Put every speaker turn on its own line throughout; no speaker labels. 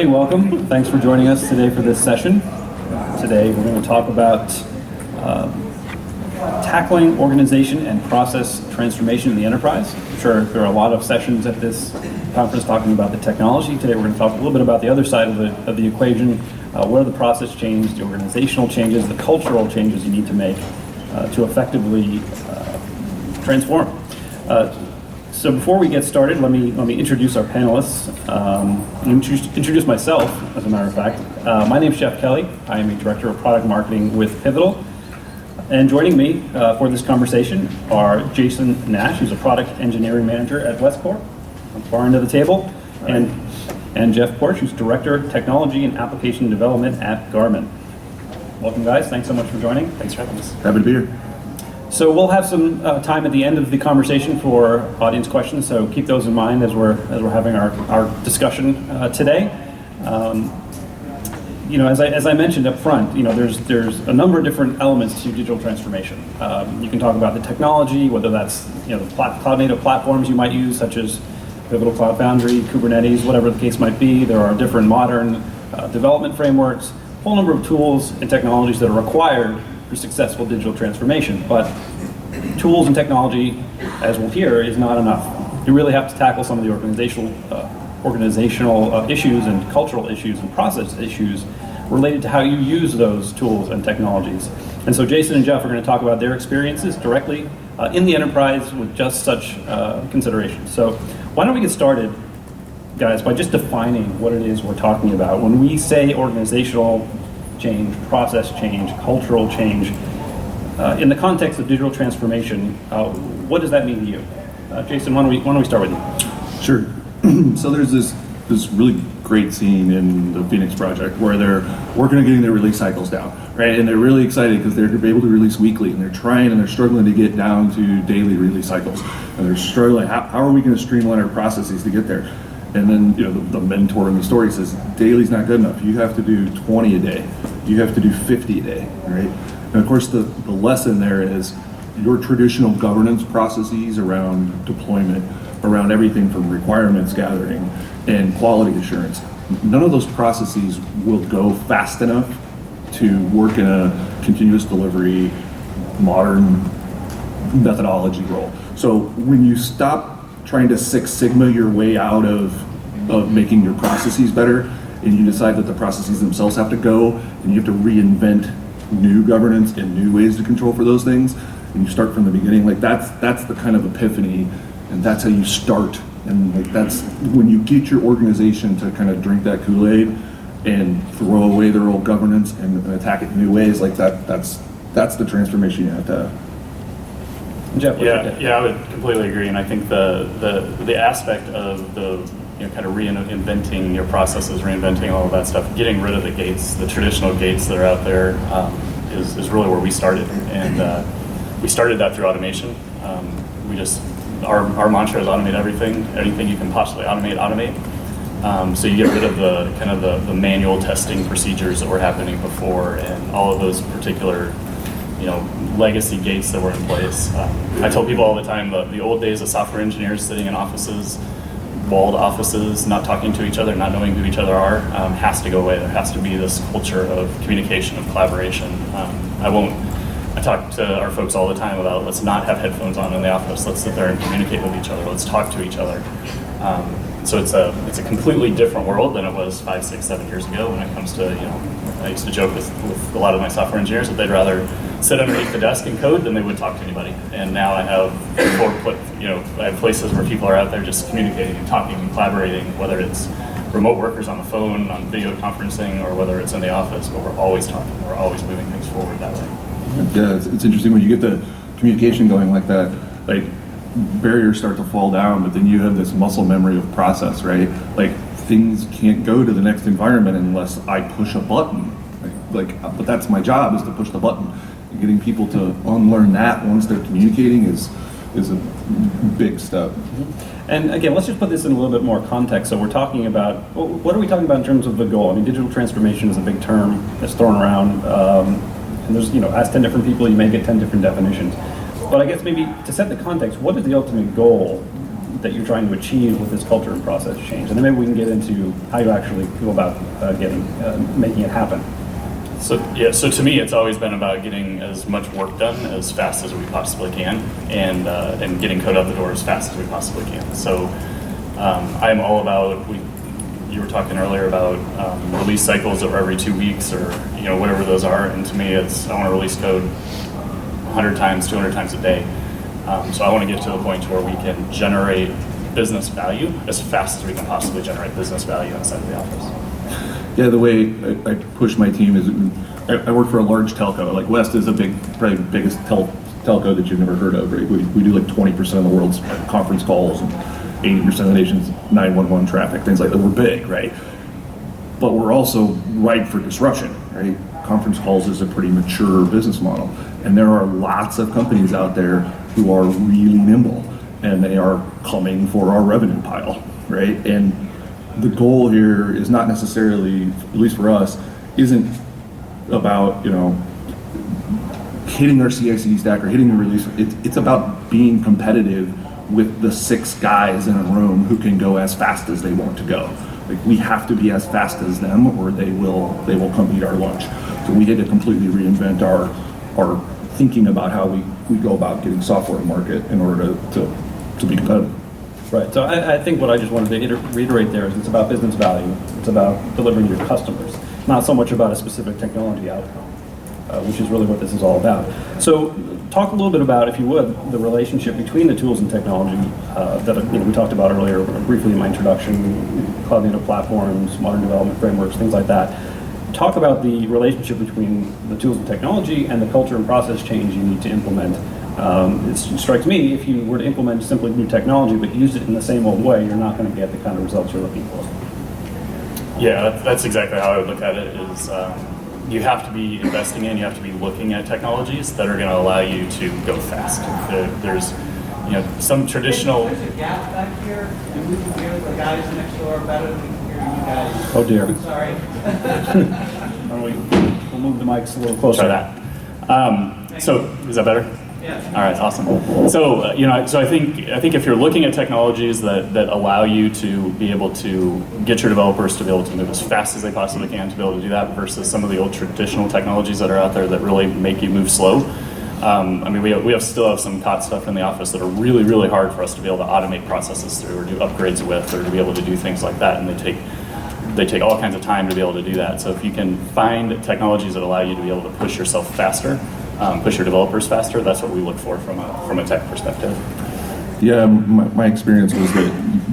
Welcome. Thanks for joining us today for this session. Today we're going to talk about tackling organization and process transformation in the enterprise. I'm sure there are a lot of sessions at this conference talking about the technology. Today we're going to talk a little bit about the other side of the equation. What are the process changes, the organizational changes, the cultural changes you need to make to effectively transform. So before we get started, let me introduce our panelists. Introduce myself, as a matter of fact. My name is Jeff Kelly. I am a director of product marketing with Pivotal. And joining me for this conversation are Jason Nash, who's a product engineering manager at Corp, on the far end of the table, and Jeff Portsche, who's director of technology and application development at Garmin. Welcome, guys. Thanks so much for joining.
Thanks for having us.
Happy to be here.
So we'll have some time at the end of the conversation for audience questions. So keep those in mind as we're having our discussion today. As I mentioned up front, there's a number of different elements to digital transformation. You can talk about the technology, whether that's the cloud-native platforms you might use, such as Pivotal Cloud Foundry, Kubernetes, whatever the case might be. There are different modern development frameworks, a whole number of tools and technologies that are required for successful digital transformation. But tools and technology, as we'll hear, is not enough. You really have to tackle some of the organizational issues and cultural issues and process issues related to how you use those tools and technologies. And so Jason and Jeff are going to talk about their experiences directly in the enterprise with just such considerations. So why don't we get started, guys, by just defining what it is we're talking about. When we say organizational change, process change, cultural change, in the context of digital transformation, what does that mean to you? Jason, why don't we start with you?
Sure. So there's this really great scene in the Phoenix project where they're working on getting their release cycles down, right? And they're really excited because they're able to release weekly, and they're trying and they're struggling to get down to daily release cycles. And they're struggling, how are we going to streamline our processes to get there? And then the mentor in the story says, daily's not good enough. You have to do 20 a day. You have to do 50 a day, right? And of course the lesson there is your traditional governance processes around deployment, around everything from requirements gathering and quality assurance. None of those processes will go fast enough to work in a continuous delivery, modern methodology role. So when you stop trying to Six Sigma your way out of making your processes better, and you decide that the processes themselves have to go, and you have to reinvent new governance and new ways to control for those things, and you start from the beginning, that's the kind of epiphany, and that's how you start. And that's when you get your organization to kind of drink that Kool-Aid and throw away their old governance and attack it in new ways, that's the transformation you have to have.
Jeff,
yeah, I would completely agree, and I think the aspect of the kind of reinventing your processes, reinventing all of that stuff, getting rid of the gates, the traditional gates that are out there, is really where we started, and we started that through automation. Our mantra is automate everything. Anything you can possibly automate. So you get rid of the manual testing procedures that were happening before, and all of those particular legacy gates that were in place. I tell people all the time that the old days of software engineers sitting in offices, walled offices, not talking to each other, not knowing who each other are, has to go away. There has to be this culture of communication, of collaboration. I talk to our folks all the time about, let's not have headphones on in the office. Let's sit there and communicate with each other. Let's talk to each other. So it's a completely different world than it was 5, 6, 7 years ago when it comes to, I used to joke with a lot of my software engineers that they'd rather sit underneath the desk and code than they would talk to anybody. And now I have I have places where people are out there just communicating and talking and collaborating, whether it's remote workers on the phone, on video conferencing, or whether it's in the office, but we're always talking, we're always moving things forward that way.
Yeah, it's interesting when you get the communication going like that, barriers start to fall down, but then you have this muscle memory of process, right? Things can't go to the next environment unless I push a button. But that's my job, is to push the button. And getting people to unlearn that once they're communicating is a big step.
Mm-hmm. And again, let's just put this in a little bit more context. So we're talking about, what are we talking about in terms of the goal? I mean, digital transformation is a big term that's thrown around. And there's, ask 10 different people, you may get 10 different definitions. But I guess maybe to set the context, what is the ultimate goal that you're trying to achieve with this culture and process change? And then maybe we can get into how you actually go about making it happen.
So to me, it's always been about getting as much work done as fast as we possibly can, and getting code out the door as fast as we possibly can. So I'm all about, you were talking earlier about release cycles of every 2 weeks, or whatever those are, and to me it's, I want to release code 100 times, 200 times a day. So I want to get to the point where we can generate business value as fast as we can possibly generate business value inside of the office.
Yeah, the way I push my team is, I work for a large telco. Like West is probably the biggest telco that you've never heard of, right? We do like 20% of the world's conference calls and 80% of the nation's 911 traffic, things like that. We're big, right? But we're also ripe for disruption, right? Conference calls is a pretty mature business model. And there are lots of companies out there who are really nimble, and they are coming for our revenue pile, right? And the goal here is not necessarily, at least for us, isn't about, hitting our CI/CD stack or hitting the release. It's about being competitive with the 6 guys in a room who can go as fast as they want to go. Like, we have to be as fast as them, or they will come eat our lunch. So we had to completely reinvent our thinking about how we go about getting software to market in order to be competitive.
Right. So I think what I just wanted to reiterate there is it's about business value. It's about delivering to your customers, not so much about a specific technology outcome, which is really what this is all about. So talk a little bit about, if you would, the relationship between the tools and technology that we talked about earlier briefly in my introduction, cloud-native platforms, modern development frameworks, things like that. Talk about the relationship between the tools and technology and the culture and process change you need to implement. It strikes me, if you were to implement simply new technology but use it in the same old way, you're not going to get the kind of results you're looking for.
Yeah, that's exactly how I would look at it. Is you have to be investing in, you have to be looking at technologies that are going to allow you to go fast. There's some traditional.
There's a gap back here, and we can hear the guys next door better than we can hear you guys.
Oh dear.
Sorry.
We'll move the mics a little closer.
Try that. So is that better?
Yeah.
All right, awesome. So so I think if you're looking at technologies that allow you to be able to get your developers to be able to move as fast as they possibly can to be able to do that, versus some of the old traditional technologies that are out there that really make you move slow. We still have some COT stuff in the office that are really, really hard for us to be able to automate processes through, or do upgrades with, or to be able to do things like that, and they take all kinds of time to be able to do that. So if you can find technologies that allow you to be able to push yourself faster, push your developers faster, that's what we look for from a tech perspective.
Yeah, my experience was that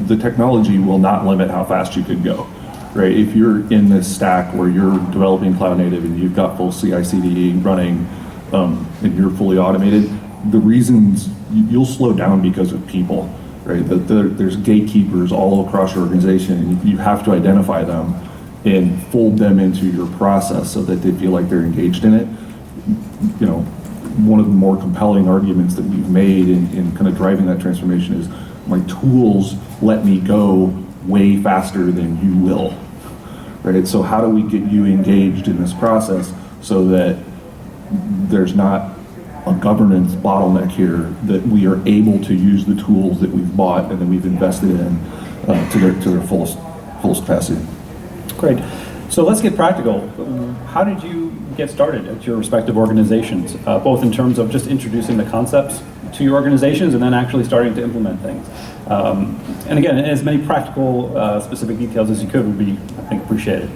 the technology will not limit how fast you could go, right? If you're in this stack where you're developing cloud native and you've got full CI/CD running, and you're fully automated, the reasons you'll slow down because of people, right? There's gatekeepers all across your organization, and you have to identify them and fold them into your process so that they feel like they're engaged in it. One of the more compelling arguments that we've made in kind of driving that transformation is, my tools let me go way faster than you will, right? So how do we get you engaged in this process so that there's not a governance bottleneck here, that we are able to use the tools that we've bought and that we've invested in to their fullest capacity.
Great. So let's get practical. How did you get started at your respective organizations, both in terms of just introducing the concepts to your organizations and then actually starting to implement things? And again, as many practical, specific details as you could would be, I think, appreciated.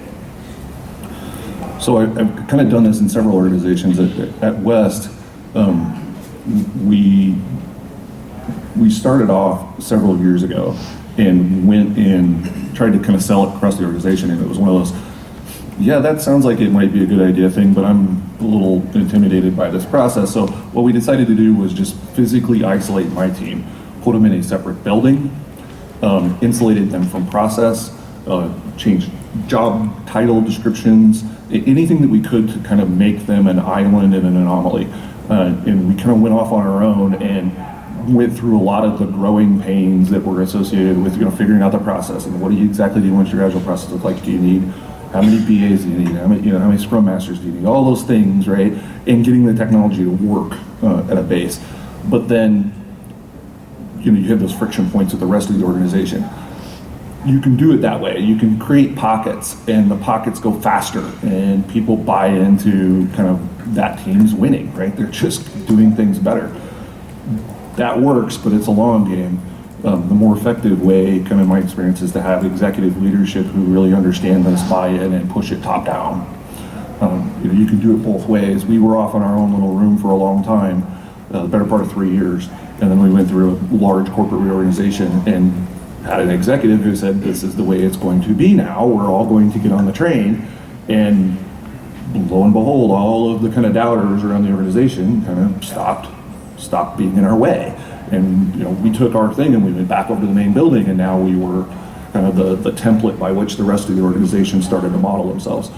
So I've kind of done this in several organizations. At West, we started off several years ago and went and tried to kind of sell it across the organization, and it was one of those, yeah, that sounds like it might be a good idea thing, but I'm a little intimidated by this process. So what we decided to do was just physically isolate my team, put them in a separate building, insulated them from process, changed job title descriptions, anything that we could to kind of make them an island and an anomaly. And we kind of went off on our own and went through a lot of the growing pains that were associated with figuring out the process and what do you want your agile process to look like. Do you need, how many BAs do you need, how many Scrum Masters do you need, all those things, right? And getting the technology to work at a base. But then you have those friction points with the rest of the organization. You can do it that way. You can create pockets, and the pockets go faster, and people buy into kind of that team's winning, right? They're just doing things better. That works, but it's a long game. The more effective way, kind of my experience, is to have executive leadership who really understand this, buy in, and push it top down. You can do it both ways. We were off in our own little room for a long time, the better part of 3 years, and then we went through a large corporate reorganization and had an executive who said, this is the way it's going to be now. We're all going to get on the train. And lo and behold, all of the kind of doubters around the organization kind of stopped being in our way. And we took our thing and we went back over to the main building, and now we were kind of the template by which the rest of the organization started to model themselves.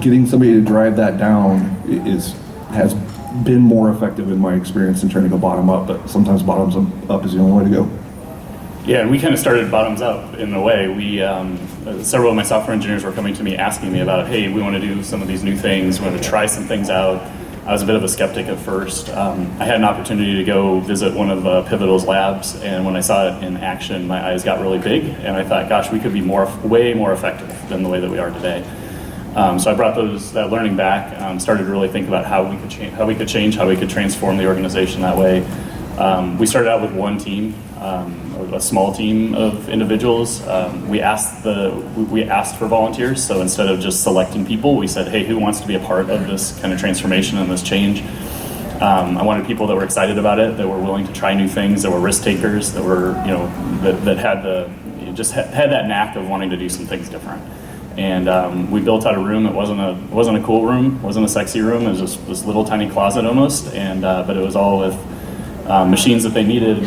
Getting somebody to drive that down has been more effective in my experience than trying to go bottom up, but sometimes bottoms up is the only way to go.
Yeah, and we kind of started bottoms up in a way. We several of my software engineers were coming to me asking me about, hey, we want to do some of these new things. We want to try some things out. I was a bit of a skeptic at first. I had an opportunity to go visit one of Pivotal's labs, and when I saw it in action, my eyes got really big, and I thought, gosh, we could be way more effective than the way that we are today. So I brought that learning back, started to really think about how we could change, how we could transform the organization that way. We started out with one team, a small team of individuals. We asked for volunteers, so instead of just selecting people, we said, hey, who wants to be a part of this kind of transformation and this change? I wanted people that were excited about it, that were willing to try new things, that were risk takers, that were that had had that knack of wanting to do some things different. And we built out a room. It wasn't a cool room, wasn't a sexy room. It was just this little tiny closet almost, and but it was all with machines that they needed,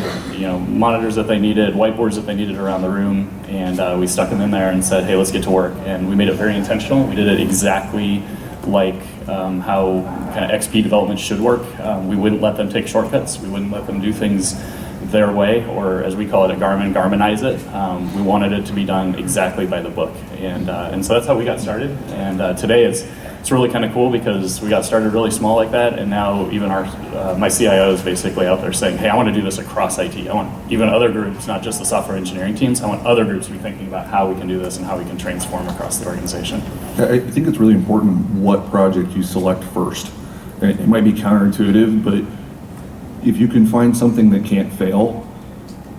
monitors that they needed, whiteboards that they needed around the room, and we stuck them in there and said, hey, let's get to work. And we made it very intentional. We did it exactly like how kind of XP development should work. We wouldn't let them take shortcuts. We wouldn't let them do things their way, or as we call it at Garmin, Garminize it. We wanted it to be done exactly by the book, and so that's how we got started. And today it's really kind of cool because we got started really small like that, and now even my CIO is basically out there saying, hey, I want to do this across IT. I want even other groups, not just the software engineering teams, I want other groups to be thinking about how we can do this and how we can transform across the organization.
I think it's really important what project you select first. It might be counterintuitive, but if you can find something that can't fail,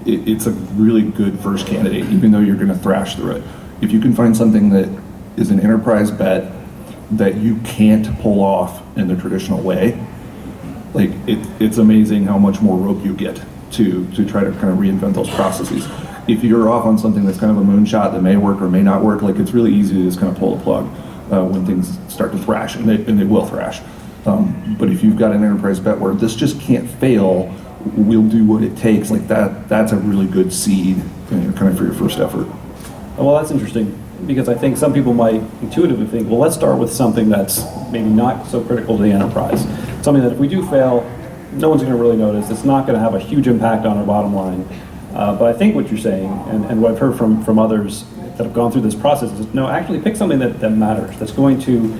it's a really good first candidate, even though you're going to thrash through it. If you can find something that is an enterprise bet that you can't pull off in the traditional way, like it's amazing how much more rope you get to try to kind of reinvent those processes. If you're off on something that's kind of a moonshot that may work or may not work, like it's really easy to just kind of pull the plug when things start to thrash, and they will thrash. But if you've got an enterprise bet where this just can't fail, we'll do what it takes, like that's a really good seed kind of for your first effort.
Well, that's interesting, because I think some people might intuitively think, well, let's start with something that's maybe not so critical to the enterprise. Something that if we do fail, no one's going to really notice. It's not going to have a huge impact on our bottom line. But I think what you're saying, and what I've heard from others that have gone through this process, is no, actually pick something that matters, that's going to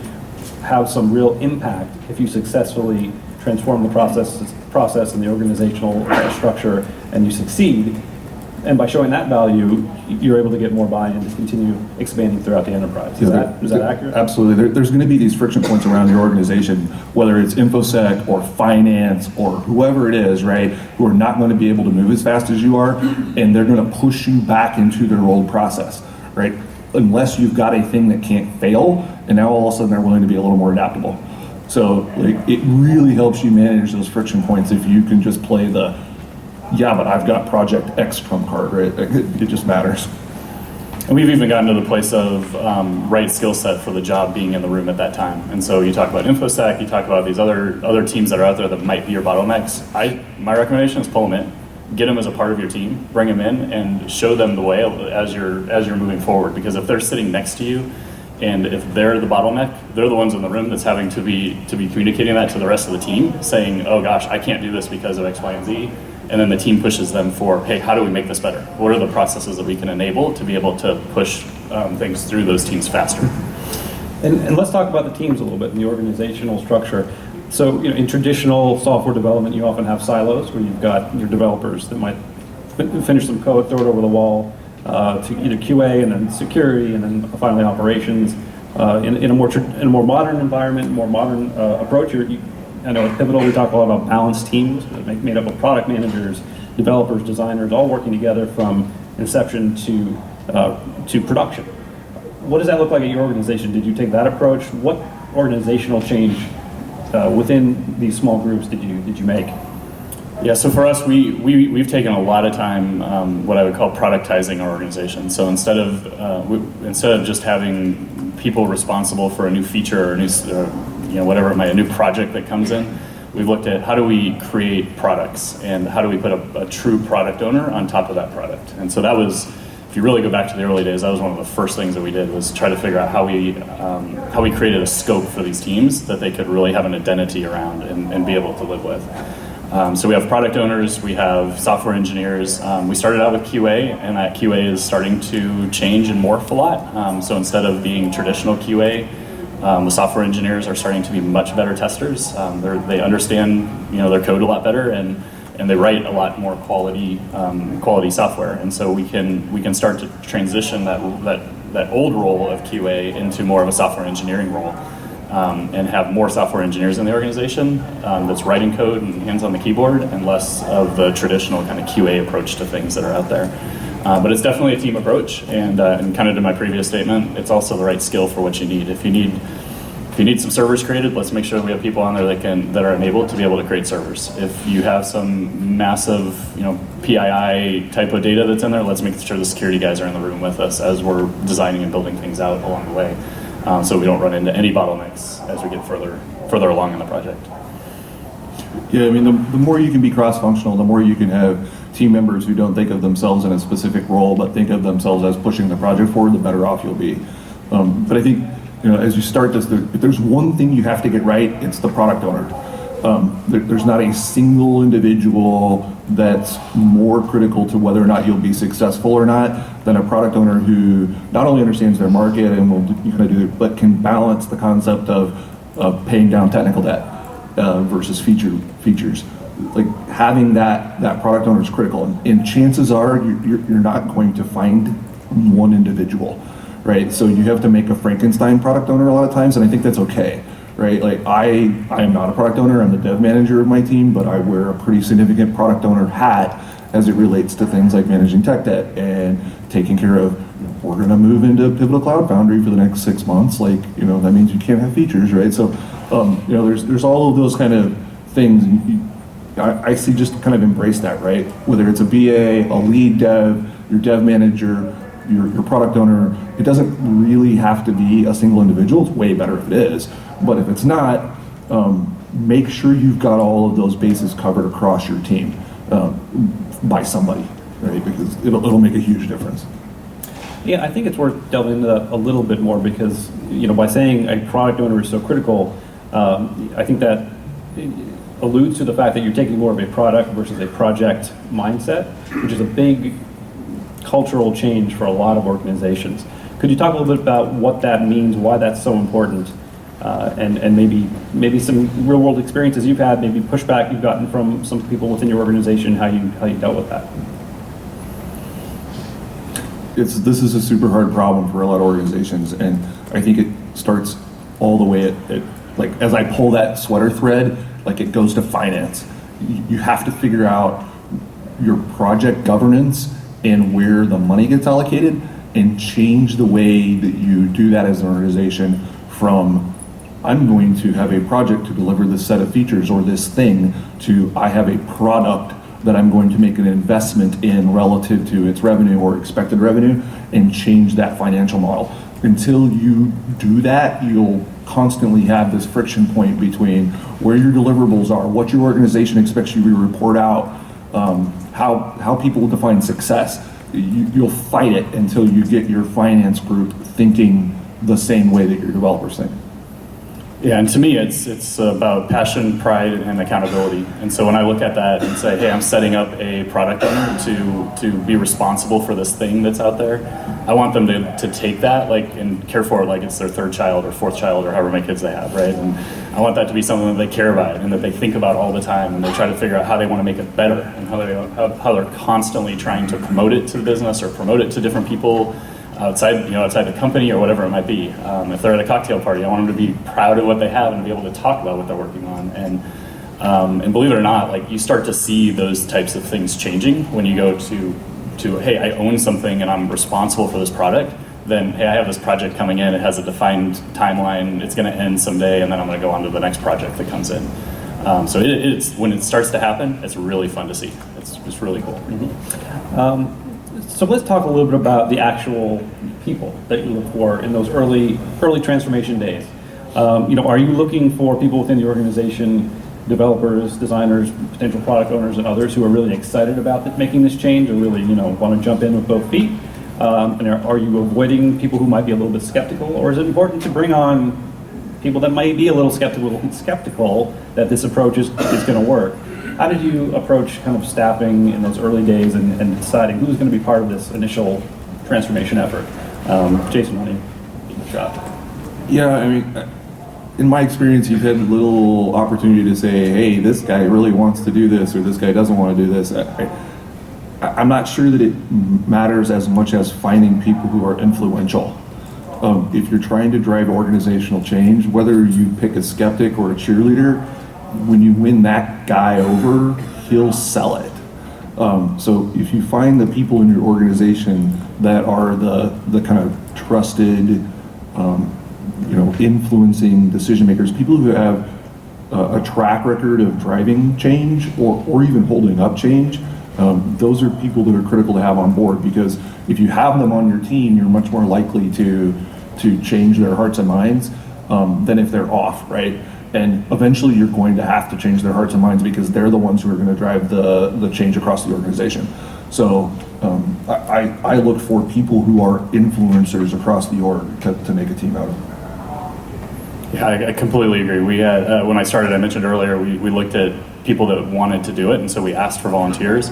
have some real impact if you successfully transform the process and the organizational structure, and you succeed. And by showing that value, you're able to get more buy-in to continue expanding throughout the enterprise. Is that accurate?
Absolutely. There's going to be these friction points around your organization, whether it's InfoSec or finance or whoever it is, right, who are not going to be able to move as fast as you are, and they're going to push you back into their old process, right? Unless you've got a thing that can't fail, and now all of a sudden they're willing to be a little more adaptable. So like, it really helps you manage those friction points if you can just play but I've got Project X trump card, right? It just matters.
And we've even gotten to the place of right skill set for the job being in the room at that time. And so you talk about InfoSec, you talk about these other teams that are out there that might be your bottlenecks. My recommendation is pull them in, get them as a part of your team, bring them in, and show them the way as you're moving forward. Because if they're sitting next to you, and if they're the bottleneck, they're the ones in the room that's having to be communicating that to the rest of the team, saying, oh gosh, I can't do this because of X, Y, and Z. And then the team pushes them for, hey, how do we make this better? What are the processes that we can enable to be able to push things through those teams faster?
And let's talk about the teams a little bit and the organizational structure. So, in traditional software development, you often have silos where you've got your developers that might finish some code, throw it over the wall to either QA and then security and then finally operations. In a more modern environment, more modern approach, I know at Pivotal we talk a lot about balanced teams made up of product managers, developers, designers, all working together from inception to production. What does that look like at your organization? Did you take that approach? What organizational change within these small groups did you make?
Yeah, so for us, we've taken a lot of time, what I would call productizing our organization. So instead of just having people responsible for a new feature or a new, whatever it might, a new project that comes in, we've looked at how do we create products and how do we put a true product owner on top of that product. And so that was, if you really go back to the early days, that was one of the first things that we did, was try to figure out how we created a scope for these teams that they could really have an identity around and be able to live with. So we have product owners, we have software engineers. We started out with QA, and that QA is starting to change and morph a lot. So instead of being traditional QA, the software engineers are starting to be much better testers. They understand their code a lot better, and they write a lot more quality software. And so we can start to transition that old role of QA into more of a software engineering role. And have more software engineers in the organization that's writing code and hands on the keyboard, and less of the traditional kind of QA approach to things that are out there. But it's definitely a team approach, and kind of to my previous statement, it's also the right skill for what you need. If you need some servers created, let's make sure we have people on there that are enabled to be able to create servers. If you have some massive PII type of data that's in there, let's make sure the security guys are in the room with us as we're designing and building things out along the way. So we don't run into any bottlenecks as we get further along in the project.
Yeah, I mean, the more you can be cross-functional, the more you can have team members who don't think of themselves in a specific role, but think of themselves as pushing the project forward, the better off you'll be. But I think, as you start this, if there's one thing you have to get right, it's the product owner. There's not a single individual that's more critical to whether or not you'll be successful or not than a product owner who not only understands their market and will kind of do it, but can balance the concept of paying down technical debt versus features. Like having that product owner is critical, and chances are you're not going to find one individual, right? So you have to make a Frankenstein product owner a lot of times, and I think that's okay. Right, like I am not a product owner. I'm the dev manager of my team, but I wear a pretty significant product owner hat as it relates to things like managing tech debt and taking care of. We're going to move into Pivotal Cloud Foundry for the next 6 months. Like that means you can't have features, right? So there's all of those kind of things. I see just kind of embrace that, right? Whether it's a BA, a lead dev, your dev manager, your product owner, it doesn't really have to be a single individual. It's way better if it is. But if it's not, make sure you've got all of those bases covered across your team by somebody, right? Because it'll make a huge difference.
Yeah, I think it's worth delving into that a little bit more because, by saying a product owner is so critical, I think that alludes to the fact that you're taking more of a product versus a project mindset, which is a big cultural change for a lot of organizations. Could you talk a little bit about what that means, why that's so important, and maybe some real world experiences you've had, maybe pushback you've gotten from some people within your organization, how you dealt with that?
This is a super hard problem for a lot of organizations, and I think it starts all the way at like as I pull that sweater thread, like it goes to finance. You have to figure out your project governance and where the money gets allocated, and change the way that you do that as an organization from I'm going to have a project to deliver this set of features or this thing to I have a product that I'm going to make an investment in relative to its revenue or expected revenue, and change that financial model. Until you do that, you'll constantly have this friction point between where your deliverables are, what your organization expects you to report out, how people define success. You'll fight it until you get your finance group thinking the same way that your developers think.
Yeah, and to me, it's about passion, pride, and accountability. And so when I look at that and say, hey, I'm setting up a product owner to be responsible for this thing that's out there, I want them to take that and care for it like it's their third child or fourth child or however many kids they have, right? And I want that to be something that they care about and that they think about all the time, and they try to figure out how they want to make it better and how they're constantly trying to promote it to the business or promote it to different people outside the company or whatever it might be. If they're at a cocktail party, I want them to be proud of what they have and be able to talk about what they're working on. And believe it or not, you start to see those types of things changing when you go to hey, I own something and I'm responsible for this product. Then hey, I have this project coming in. It has a defined timeline. It's going to end someday, and then I'm going to go on to the next project that comes in. So it's when it starts to happen, it's really fun to see. It's really cool.
Mm-hmm. So let's talk a little bit about the actual people that you look for in those early transformation days. Are you looking for people within the organization, developers, designers, potential product owners, and others who are really excited about making this change or really want to jump in with both feet? And are you avoiding people who might be a little bit skeptical, or is it important to bring on people that might be a little skeptical that this approach is going to work? How did you approach kind of staffing in those early days and deciding who's going to be part of this initial transformation effort? Jason, why don't you give it a shot?
Yeah, I mean, in my experience, you've had little opportunity to say, hey, this guy really wants to do this, or this guy doesn't want to do this. I'm not sure that it matters as much as finding people who are influential. If you're trying to drive organizational change, whether you pick a skeptic or a cheerleader, when you win that guy over, he'll sell it. So if you find the people in your organization that are the kind of trusted, influencing decision makers, people who have a track record of driving change or even holding up change, those are people that are critical to have on board, because if you have them on your team, you're much more likely to change their hearts and minds than if they're off, right? And eventually you're going to have to change their hearts and minds because they're the ones who are going to drive the change across the organization. So I look for people who are influencers across the org to make a team out of.
Yeah, I completely agree. We had, when I started, I mentioned earlier, we looked at people that wanted to do it, and so we asked for volunteers.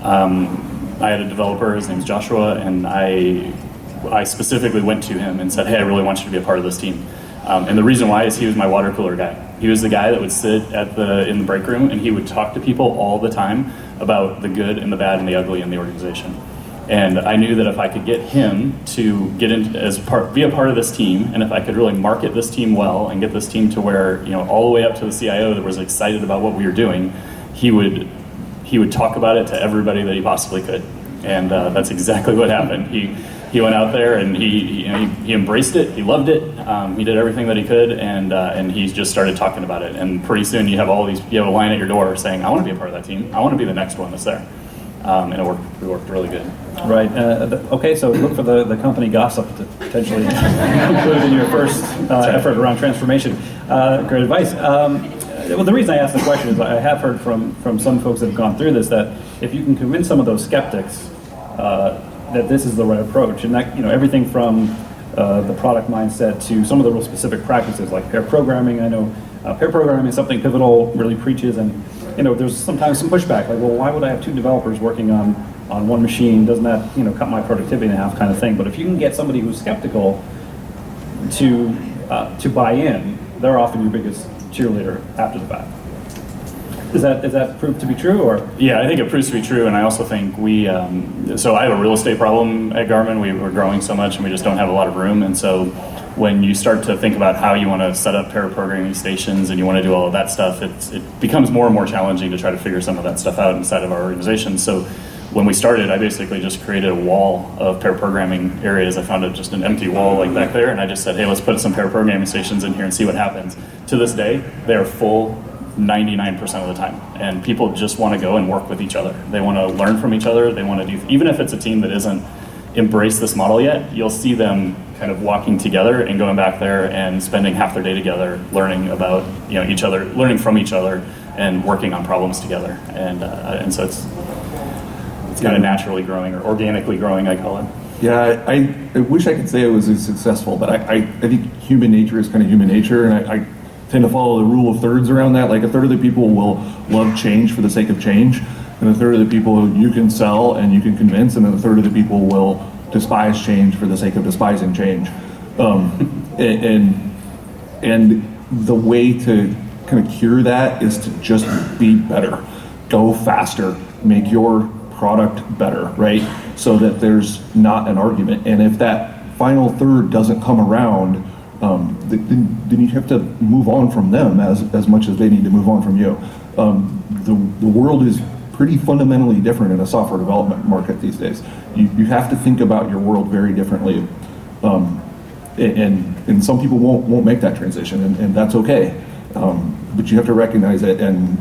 I had a developer, his name's Joshua, and I specifically went to him and said, hey, I really want you to be a part of this team. And the reason why is he was my water cooler guy. He was the guy that would sit in the break room, and he would talk to people all the time about the good and the bad and the ugly in the organization. And I knew that if I could get him to get in be a part of this team, and if I could really market this team well and get this team to where, all the way up to the CIO that was excited about what we were doing, he would talk about it to everybody that he possibly could. And that's exactly what happened. He went out there and he embraced it. He loved it. He did everything that he could, and he just started talking about it. And pretty soon you have a line at your door saying, I want to be a part of that team. I want to be the next one that's there. And it worked really good.
Right. Okay, so look for the company gossip to potentially include in your first effort around transformation. Great advice. Well, the reason I asked the question is I have heard from some folks that have gone through this that if you can convince some of those skeptics that this is the right approach, and that everything from the product mindset to some of the real specific practices like pair programming. I know pair programming is something Pivotal really preaches, and there's sometimes some pushback like, well, why would I have two developers working on one machine? Doesn't that cut my productivity in half, kind of thing? But if you can get somebody who's skeptical to buy in, they're often your biggest cheerleader after the fact. Is that proved to be true, or?
Yeah, I think it proves to be true, and I also think so I have a real estate problem at Garmin. We're growing so much, and we just don't have a lot of room, and so when you start to think about how you want to set up pair programming stations and you want to do all of that stuff, it becomes more and more challenging to try to figure some of that stuff out inside of our organization. So when we started, I basically just created a wall of pair programming areas. I found just an empty wall like back there, and I just said, hey, let's put some pair programming stations in here and see what happens. To this day, they are full 99% of the time, and people just want to go and work with each other. They want to learn from each other. They want to do, even if it's a team that isn't embraced this model yet, you'll see them kind of walking together and going back there and spending half their day together, learning about each other, learning from each other, and working on problems together. And so it's kind of naturally growing, or organically growing, I call it.
Yeah, I wish I could say it was as successful, but I think human nature is kind of human nature, and tend to follow the rule of thirds around that. Like a third of the people will love change for the sake of change, and a third of the people you can sell and you can convince, and then a third of the people will despise change for the sake of despising change. And the way to kind of cure that is to just be better, go faster, make your product better, right? So that there's not an argument. And if that final third doesn't come around, then you have to move on from them as much as they need to move on from you. The world is pretty fundamentally different in a software development market these days. You have to think about your world very differently. And some people won't make that transition, and that's okay. But you have to recognize it and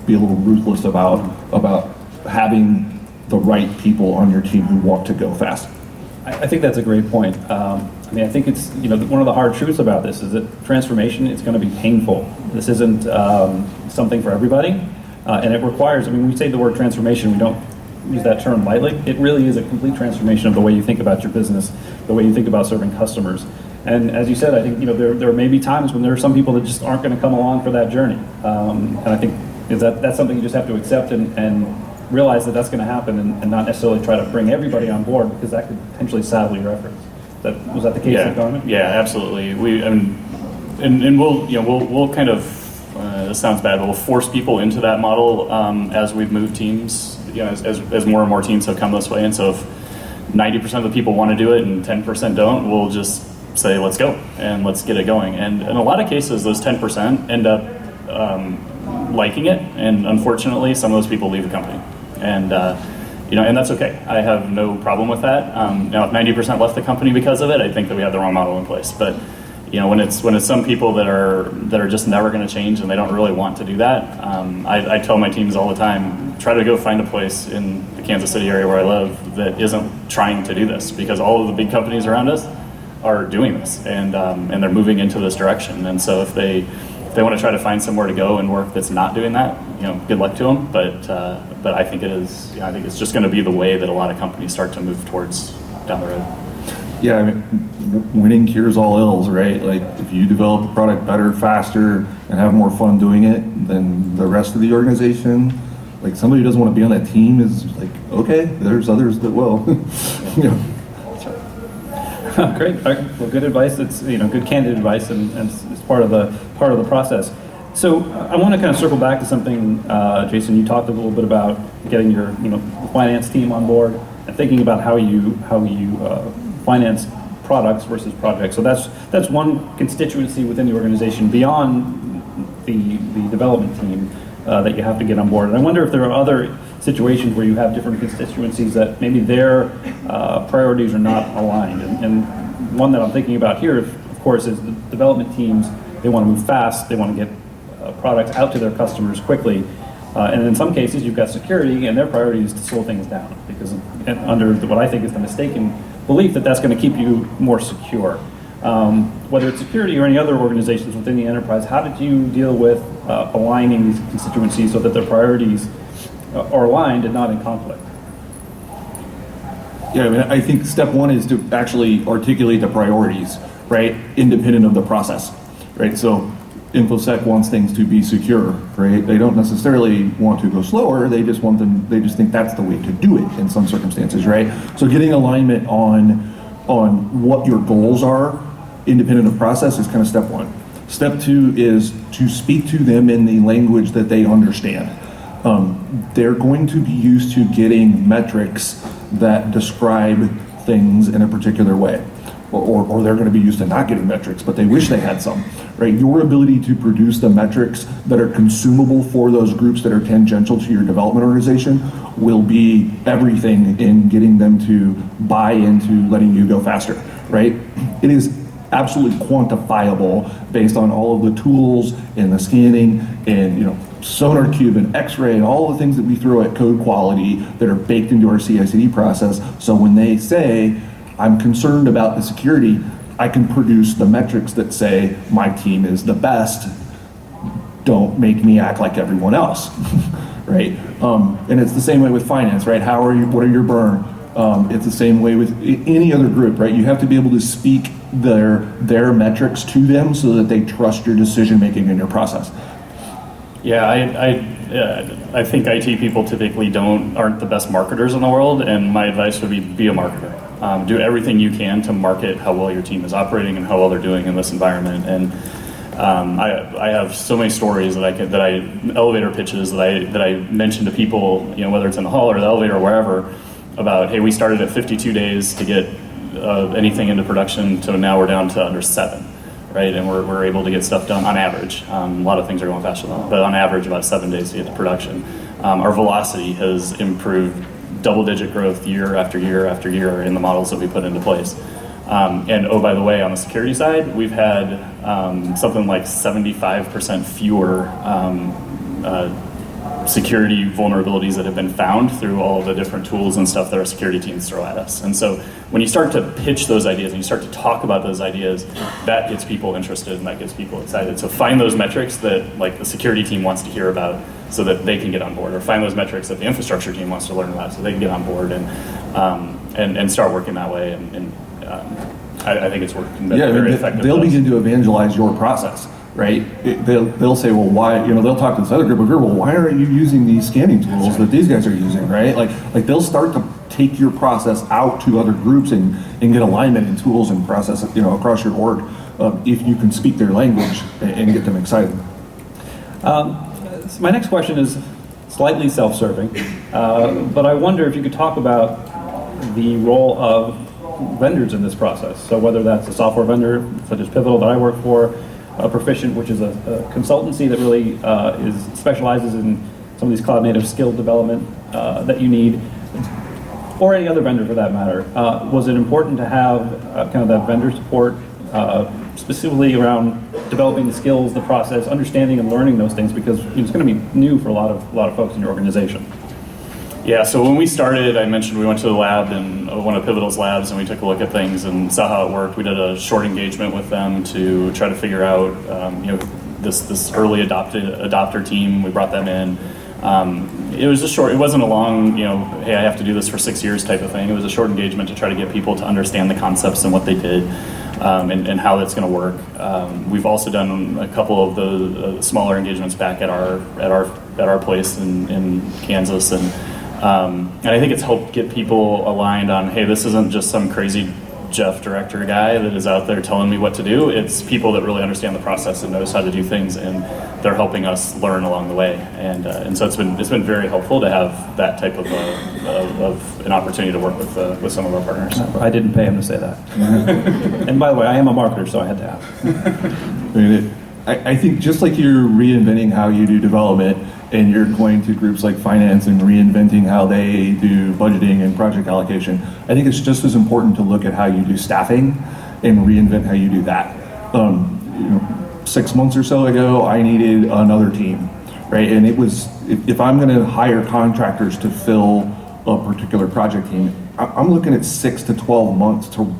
be a little ruthless about having the right people on your team who want to go fast.
I think that's a great point. I think it's one of the hard truths about this is that transformation is going to be painful. This isn't something for everybody, and it requires. When we say the word transformation, we don't use that term lightly. It really is a complete transformation of the way you think about your business, the way you think about serving customers. And as you said, I think there may be times when there are some people that just aren't going to come along for that journey. And I think that's something you just have to accept and realize that that's going to happen, and not necessarily try to bring everybody on board, because that could potentially saddle your efforts. Was that the case at Garmin?
Yeah, absolutely. We'll kind of this sounds bad, but we'll force people into that model as we've moved teams. As more and more teams have come this way, and so if 90% of the people want to do it and 10% don't, we'll just say let's go and let's get it going. And in a lot of cases, those 10% end up liking it, and unfortunately, some of those people leave the company. And and that's okay. I have no problem with that. Now, if 90% left the company because of it, I think that we have the wrong model in place. But when it's some people that are just never going to change and they don't really want to do that, I tell my teams all the time, try to go find a place in the Kansas City area where I live that isn't trying to do this, because all of the big companies around us are doing this, and they're moving into this direction. And so if they want to try to find somewhere to go and work that's not doing that, good luck to them. But I think it is. I think it's just going to be the way that a lot of companies start to move towards down the road.
Yeah, winning cures all ills, right? Like if you develop a product better, faster, and have more fun doing it, then the rest of the organization, like somebody who doesn't want to be on that team is like, okay, there's others that will.
Great. Well, good advice. It's good candid advice, and it's part of the process. So I want to kind of circle back to something, Jason. You talked a little bit about getting your finance team on board and thinking about how you finance products versus projects. So that's one constituency within the organization beyond the development team that you have to get on board. And I wonder if there are other situations where you have different constituencies that maybe their priorities are not aligned. And one that I'm thinking about here, of course, is the development teams. They want to move fast. They want to get products out to their customers quickly. And in some cases, you've got security, and their priority is to slow things down, because under what I think is the mistaken belief that that's going to keep you more secure. Whether it's security or any other organizations within the enterprise, how did you deal with aligning these constituencies so that their priorities are aligned and not in conflict?
Yeah, I think step one is to actually articulate the priorities, right? Independent of the process, right? So InfoSec wants things to be secure, right? They don't necessarily want to go slower. They just think that's the way to do it in some circumstances, right? So getting alignment on what your goals are, independent of process, is kind of step one. Step two is to speak to them in the language that they understand. They're going to be used to getting metrics that describe things in a particular way. Or they're going to be used to not getting metrics, but they wish they had some, right? Your ability to produce the metrics that are consumable for those groups that are tangential to your development organization will be everything in getting them to buy into letting you go faster, right? It is absolutely quantifiable based on all of the tools and the scanning and SonarCube and X-ray and all the things that we throw at code quality that are baked into our CI/CD process. So when they say, I'm concerned about the security, I can produce the metrics that say my team is the best. Don't make me act like everyone else, right? And it's the same way with finance, right? What are your burn? It's the same way with any other group, right? You have to be able to speak their metrics to them so that they trust your decision making in your process.
Yeah, I think IT people typically aren't the best marketers in the world, and my advice would be a marketer. Do everything you can to market how well your team is operating and how well they're doing in this environment. And I have so many stories elevator pitches that I mention to people, whether it's in the hall or the elevator or wherever, about, hey, we started at 52 days to get anything into production, to now we're down to under 7. Right, and we're able to get stuff done on average. A lot of things are going faster than that, but on average about 7 days to get to production. Our velocity has improved, double-digit growth year after year after year in the models that we put into place. And oh, by the way, on the security side, we've had something like 75% fewer security vulnerabilities that have been found through all of the different tools and stuff that our security teams throw at us. And so when you start to pitch those ideas and you start to talk about those ideas, that gets people interested and that gets people excited. So find those metrics that like the security team wants to hear about so that they can get on board, or find those metrics that the infrastructure team wants to learn about so they can get on board and start working that way. And I think it's working very effectively.
They'll begin to evangelize your process. Right? They'll say, well, why? They'll talk to this other group of people. Well, why aren't you using these scanning tools that these guys are using? Right? Like they'll start to take your process out to other groups and get alignment in tools and process, across your org, if you can speak their language and get them excited.
So my next question is slightly self-serving, but I wonder if you could talk about the role of vendors in this process. So whether that's a software vendor such as Pivotal that I work for, Proficient, which is a consultancy that really specializes in some of these cloud native skill development that you need, or any other vendor for that matter. Was it important to have kind of that vendor support specifically around developing the skills, the process, understanding and learning those things, because it's going to be new for a lot of folks in your organization?
Yeah, so when we started, I mentioned we went to the lab, and one of Pivotal's labs, and we took a look at things and saw how it worked. We did a short engagement with them to try to figure out, this early adopter team. We brought them in. It was just short. It wasn't a long, hey, I have to do this for 6 years type of thing. It was a short engagement to try to get people to understand the concepts and what they did, and how that's going to work. We've also done a couple of the smaller engagements back at our place in Kansas, and I think it's helped get people aligned on, hey, this isn't just some crazy Jeff director guy that is out there telling me what to do. It's people that really understand the process and knows how to do things, and they're helping us learn along the way. And so it's been very helpful to have that type of an opportunity to work with some of our partners.
I didn't pay him to say that. And by the way, I am a marketer, so I had to ask.
I think just like you're reinventing how you do development, and you're going to groups like finance and reinventing how they do budgeting and project allocation, I think it's just as important to look at how you do staffing and reinvent how you do that. 6 months or so ago, I needed another team, right? And it was, if I'm gonna hire contractors to fill a particular project team, I'm looking at 6 to 12 months to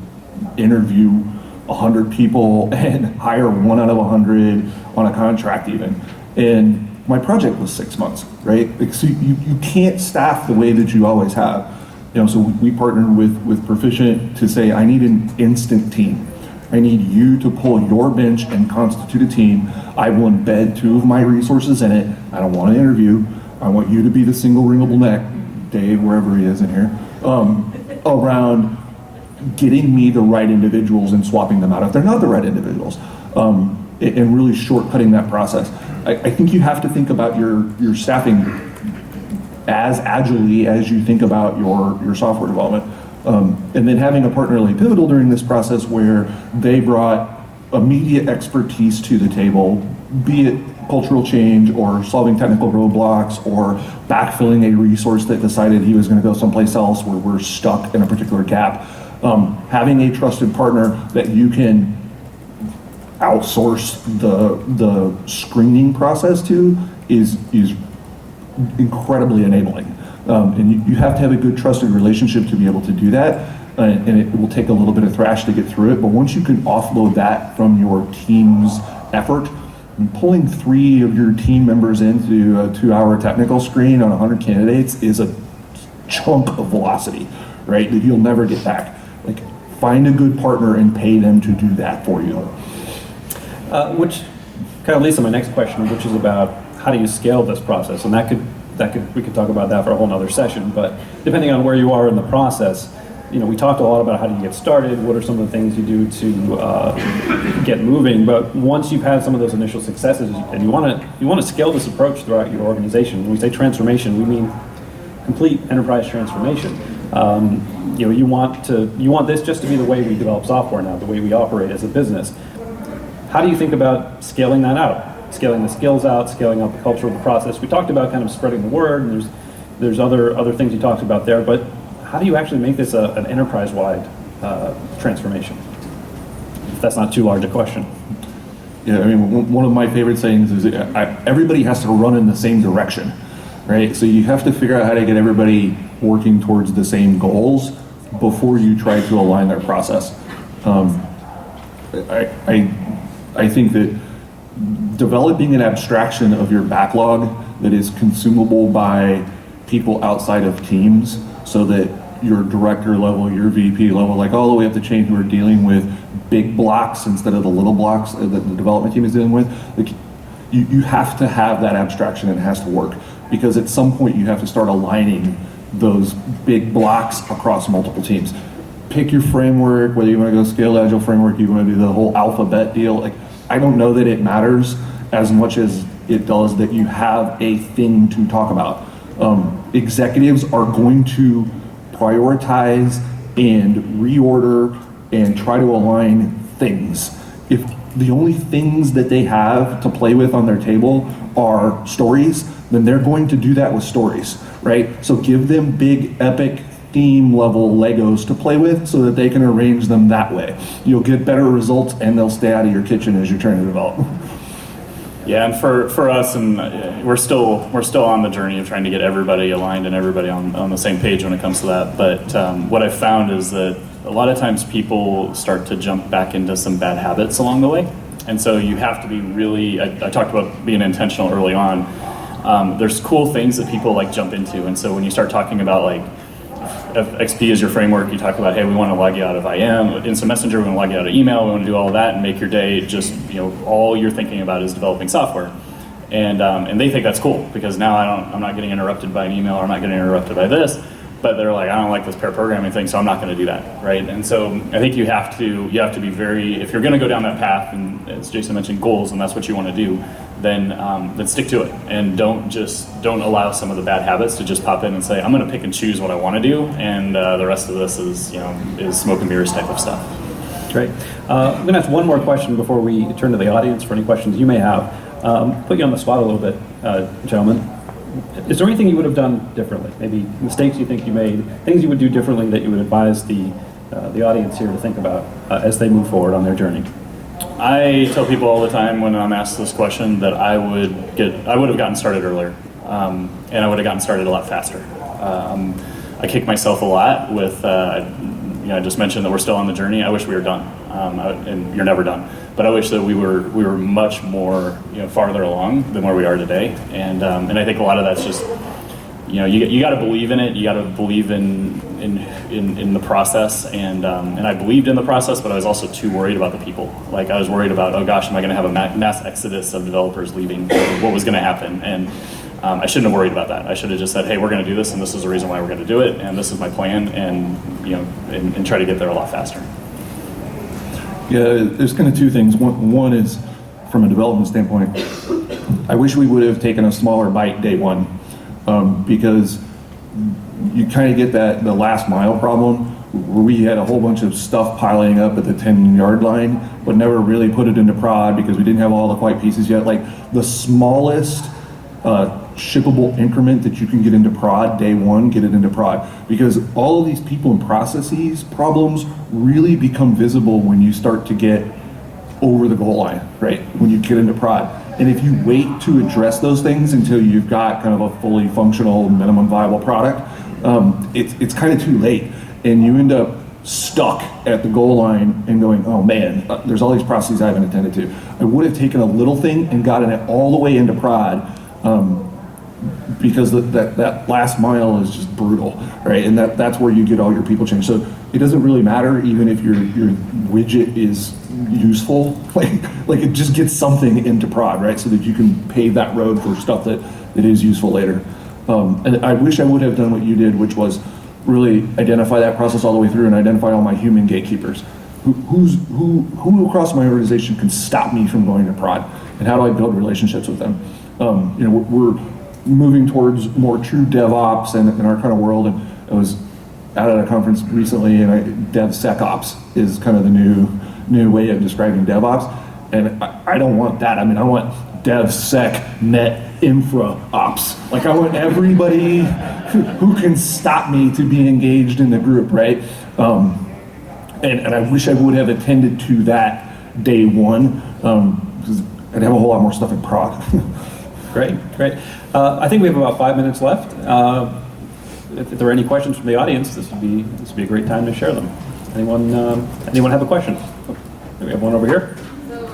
interview 100 people and hire 1 out of 100 on a contract even. And my project was 6 months, right? So you can't staff the way that you always have. So we partnered with Proficient to say, I need an instant team. I need you to pull your bench and constitute a team. I will embed 2 of my resources in it. I don't want to interview. I want you to be the single ringable neck, Dave, wherever he is in here, around getting me the right individuals and swapping them out if they're not the right individuals, and really shortcutting that process. I think you have to think about your staffing as agilely as you think about your software development. And then having a partner like Pivotal during this process where they brought immediate expertise to the table, be it cultural change or solving technical roadblocks or backfilling a resource that decided he was going to go someplace else where we're stuck in a particular gap. Having a trusted partner that you can outsource the screening process to is incredibly enabling. And you have to have a good trusted relationship to be able to do that. And it will take a little bit of thrash to get through it. But once you can offload that from your team's effort, and pulling 3 of your team members into a 2-hour technical screen on 100 candidates is a chunk of velocity, right? That you'll never get back. Like find a good partner and pay them to do that for you.
Which kind of leads to my next question, which is about how do you scale this process? And we could talk about that for a whole nother session, but depending on where you are in the process, we talked a lot about how do you get started, what are some of the things you do to get moving, but once you've had some of those initial successes and you want to scale this approach throughout your organization, when we say transformation, we mean complete enterprise transformation. You want this just to be the way we develop software now, the way we operate as a business. How do you think about scaling that out? Scaling the skills out, scaling out the culture of the process. We talked about kind of spreading the word, and there's other things you talked about there, but how do you actually make this an enterprise-wide transformation? If that's not too large a question.
Yeah, I mean, one of my favorite sayings is everybody has to run in the same direction, right? So you have to figure out how to get everybody working towards the same goals before you try to align their process. I think that developing an abstraction of your backlog that is consumable by people outside of teams, so that your director level, your VP level, like all the way up the chain, who are dealing with big blocks instead of the little blocks that the development team is dealing with, like, you have to have that abstraction, and it has to work, because at some point you have to start aligning those big blocks across multiple teams. Pick your framework, whether you want to go scale agile framework, you want to do the whole alphabet deal. Like, I don't know that it matters as much as it does that you have a thing to talk about. Executives are going to prioritize and reorder and try to align things. If the only things that they have to play with on their table are stories, then they're going to do that with stories, right? So give them big, epic, theme level Legos to play with so that they can arrange them that way. You'll get better results, and they'll stay out of your kitchen as you're trying to develop.
Yeah, and for us, and we're still on the journey of trying to get everybody aligned and everybody on the same page when it comes to that. But what I've found is that a lot of times people start to jump back into some bad habits along the way, and so you have to be really. I talked about being intentional early on. There's cool things that people like jump into, and so when you start talking about like if XP is your framework, you talk about, hey, we want to log you out of IM, Instant Messenger, we want to log you out of email, we want to do all of that and make your day just, all you're thinking about is developing software. And they think that's cool because now I'm not getting interrupted by an email, or I'm not getting interrupted by this, but they're like, I don't like this pair programming thing, so I'm not going to do that, right? And so I think you have to be very, if you're going to go down that path, and as Jason mentioned, goals, and that's what you want to do, then stick to it, and don't allow some of the bad habits to just pop in and say, I'm going to pick and choose what I want to do, and the rest of this is smoke and mirrors type of stuff.
Great. I'm going to ask one more question before we turn to the audience for any questions you may have. Put you on the spot a little bit, gentlemen. Is there anything you would have done differently? Maybe mistakes you think you made, things you would do differently that you would advise the audience here to think about as they move forward on their journey?
I tell people all the time when I'm asked this question that I would have gotten started earlier, and I would have gotten started a lot faster. I kick myself a lot with, I just mentioned that we're still on the journey. I wish we were done, and you're never done. But I wish that we were much more farther along than where we are today. And I think a lot of that's just you got to believe in it. You got to believe in the process. And I believed in the process, but I was also too worried about the people. Like I was worried about, oh gosh, am I going to have a mass exodus of developers leaving? What was going to happen? And I shouldn't have worried about that. I should have just said, hey, we're going to do this, and this is the reason why we're going to do it, and this is my plan, and try to get there a lot faster.
Yeah, there's kind of two things. One is, from a development standpoint, I wish we would have taken a smaller bite day one, because you kind of get the last mile problem where we had a whole bunch of stuff piling up at the 10-yard line, but never really put it into prod because we didn't have all the quite pieces yet. Like the smallest shippable increment that you can get into prod day one, get it into prod, because all of these people and processes problems really become visible when you start to get over the goal line, right? When you get into prod. And if you wait to address those things until you've got kind of a fully functional minimum viable product, it's kind of too late, and you end up stuck at the goal line and going, oh man, there's all these processes I haven't attended to. I would have taken a little thing and gotten it all the way into prod, because that last mile is just brutal, right? And that's where you get all your people change. So it doesn't really matter even if your widget is useful, like it just gets something into prod, right? So that you can pave that road for stuff that is useful later. And I wish I would have done what you did, which was really identify that process all the way through and identify all my human gatekeepers. Who across my organization can stop me from going to prod, and how do I build relationships with them? We're moving towards more true DevOps in our kind of world, and I was out at a conference recently, and DevSecOps is kind of the new way of describing DevOps, and I don't want that. I mean, I want DevSec Net Infra Ops. Like, I want everybody who can stop me to be engaged in the group, right? And I wish I would have attended to that day one, because I'd have a whole lot more stuff in prod.
Great. I think we have about 5 minutes left. If there are any questions from the audience, this would be a great time to share them. Anyone have a question? Oh, we have one over here.
So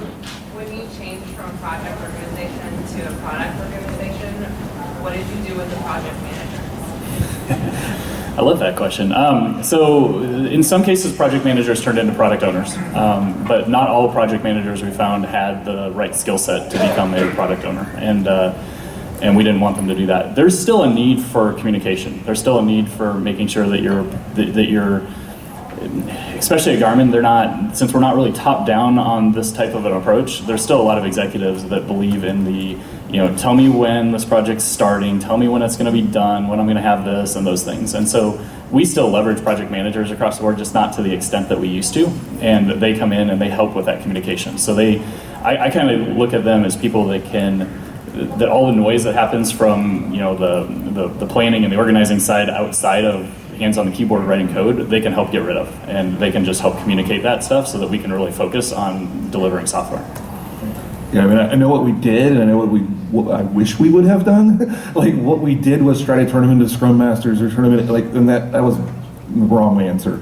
when you changed from project organization to a product organization, what did you do with the project managers?
I love that question. So in some cases, project managers turned into product owners, but not all project managers we found had the right skill set to become a product owner, and we didn't want them to do that. There's still a need for communication. There's still a need for making sure that you're, especially at Garmin, since we're not really top down on this type of an approach, there's still a lot of executives that believe in the, tell me when this project's starting, tell me when it's going to be done, when I'm going to have this and those things. And so we still leverage project managers across the board, just not to the extent that we used to. And they come in and they help with that communication. So I kind of look at them as people that all the noise that happens from the planning and the organizing side outside of hands on the keyboard writing code, they can help get rid of, and they can just help communicate that stuff so that we can really focus on delivering software.
Yeah, I mean, I know what we did, and I know what I wish we would have done. Like, what we did was try to turn them into Scrum Masters or turn them into, and that was the wrong answer.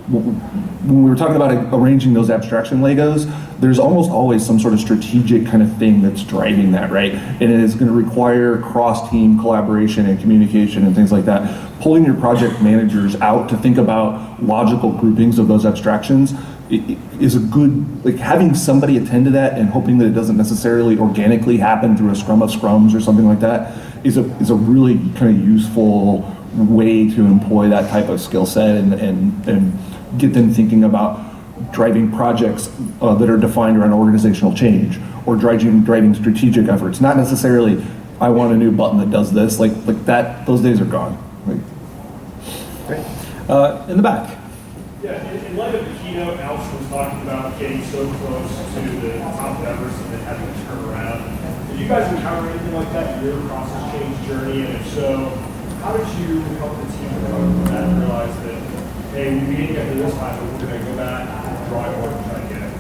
When we were talking about arranging those abstraction Legos, there's almost always some sort of strategic kind of thing that's driving that, right? And it is going to require cross-team collaboration and communication and things like that. Pulling your project managers out to think about logical groupings of those abstractions is a good, like, having somebody attend to that and hoping that it doesn't necessarily organically happen through a scrum of scrums or something like that is a really kind of useful way to employ that type of skill set and get them thinking about driving projects that are defined around organizational change, or driving strategic efforts. Not necessarily, I want a new button that does this, like that. Those days are gone.
Great. In the back.
Yeah, in light of the keynote, Alison was talking about getting so close to the top of Everest and then having to turn around. Did you guys encounter anything like that in your process change journey? And if so, how did you help the team with that and realize that, hey, we didn't get to this time, but we're going to go back and drawing board and try to get it?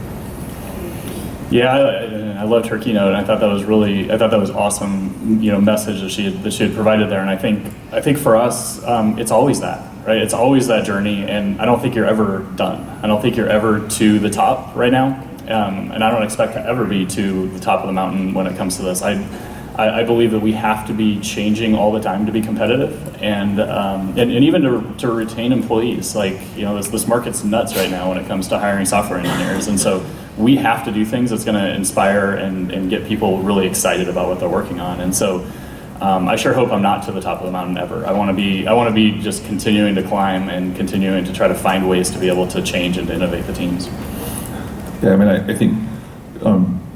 Yeah, I loved her keynote, and I thought that was awesome, message that she had provided there. And I think for us, it's always that, right? It's always that journey, and I don't think you're ever done. I don't think you're ever to the top right now, and I don't expect to ever be to the top of the mountain when it comes to this. I believe that we have to be changing all the time to be competitive, and even to retain employees. Like, this market's nuts right now when it comes to hiring software engineers, and so we have to do things that's going to inspire and get people really excited about what they're working on. And so I sure hope I'm not to the top of the mountain ever. I want to be just continuing to climb and continuing to try to find ways to be able to change and to innovate the teams.
Yeah, I mean, I think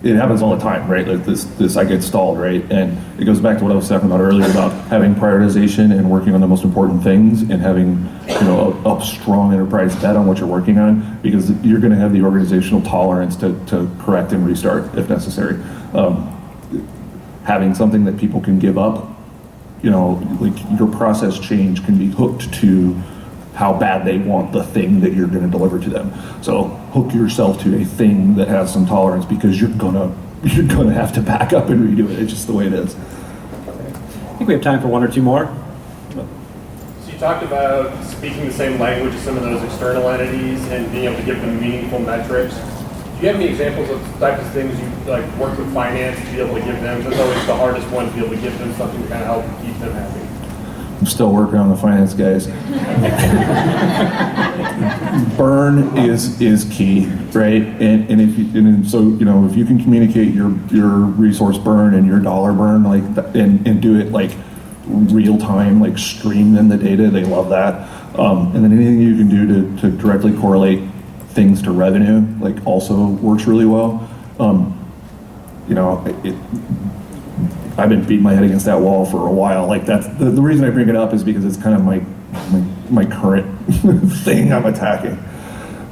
it happens all the time, right? Like this I get stalled, right? And it goes back to what I was talking about earlier about having prioritization and working on the most important things, and having a strong enterprise bet on what you're working on, because you're going to have the organizational tolerance to correct and restart if necessary. Having something that people can give up, like your process change can be hooked to how bad they want the thing that you're going to deliver to them. So hook yourself to a thing that has some tolerance, because you're gonna have to back up and redo it. It's just the way it is.
I think we have time for one or two more.
So you talked about speaking the same language as some of those external entities and being able to give them meaningful metrics. Do you have any examples of types of things you like work with finance to be able to give them? That's always the hardest one, to be able to give them something to kind of help keep them happy.
I'm still working on the finance guys. Burn is key, right? And so if you can communicate your resource burn and your dollar burn and do it like real time, like stream in the data, they love that. And then anything you can do to directly correlate things to revenue, like also works really well. I've been beating my head against that wall for a while. Like that's the reason I bring it up is because it's kind of my current thing I'm attacking.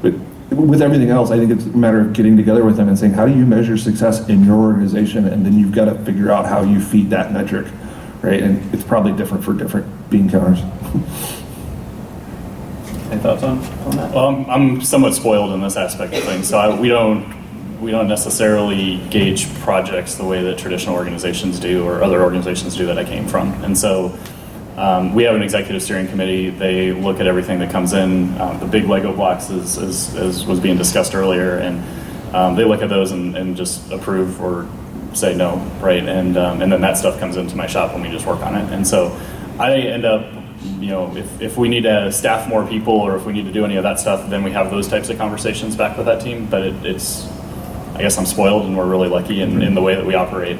But with everything else, I think it's a matter of getting together with them and saying, how do you measure success in your organization? And then you've got to figure out how you feed that metric, right? And it's probably different for different bean counters.
Any thoughts on that?
Well, I'm somewhat spoiled in this aspect of things, so we don't necessarily gauge projects the way that traditional organizations do or other organizations do that I came from. And so we have an executive steering committee. They look at everything that comes in, the big Lego blocks as was being discussed earlier, and they look at those and just approve or say no, right? And then that stuff comes into my shop and we just work on it. And so I end up, if we need to staff more people or if we need to do any of that stuff, then we have those types of conversations back with that team. But it's I guess I'm spoiled and we're really lucky in the way that we operate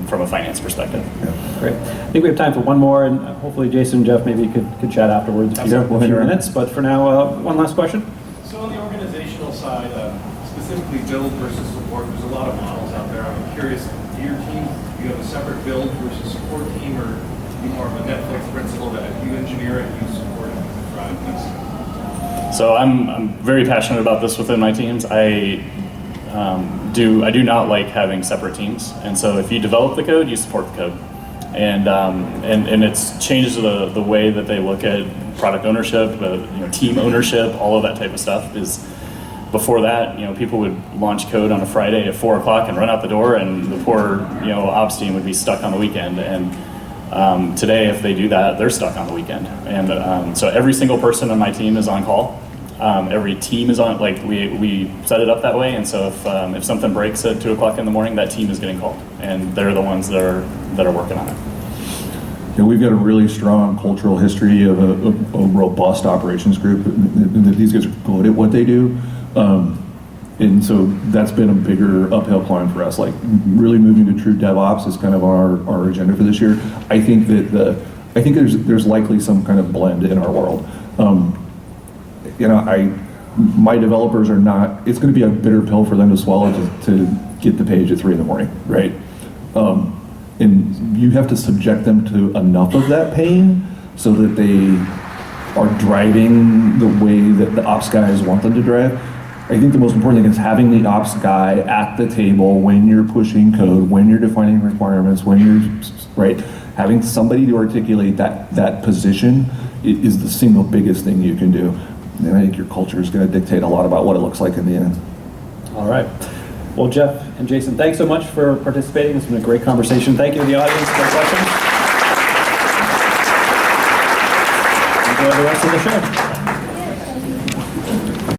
from a finance perspective.
Yeah.
Great. I think we have time for one more, and hopefully Jason and Jeff maybe could chat afterwards if you have a few minutes. But for now, one last question.
So on the organizational side, specifically build versus support, there's a lot of models out there. I'm curious, do your team, do you have a separate build versus support team, or are you more of a Netflix principle that if you engineer it, you support it as a drive piece?
So I'm very passionate about this within my teams. I do not like having separate teams, and so if you develop the code, you support the code, and it's changes the way that they look at product ownership, team ownership, all of that type of stuff. Is before that, people would launch code on a Friday at 4 o'clock and run out the door, and the poor ops team would be stuck on the weekend. And today, if they do that, they're stuck on the weekend. And so every single person on my team is on call. Every team is on, we set it up that way, and so if something breaks at 2 o'clock in the morning, that team is getting called, and they're the ones that are working on it.
Yeah, we've got a really strong cultural history of a robust operations group. These guys are good at what they do, and so that's been a bigger uphill climb for us. Like really moving to true DevOps is kind of our agenda for this year. I think there's likely some kind of blend in our world. My developers are not, it's going to be a bitter pill for them to swallow to get the page at 3 in the morning, right? And you have to subject them to enough of that pain so that they are driving the way that the ops guys want them to drive. I think the most important thing is having the ops guy at the table when you're pushing code, when you're defining requirements, when you're, right? Having somebody to articulate that position is the single biggest thing you can do. And I think your culture is going to dictate a lot about what it looks like in the end.
All right. Well, Jeff and Jason, thanks so much for participating. It's been a great conversation. Thank you to the audience for questions. Enjoy the rest of the show.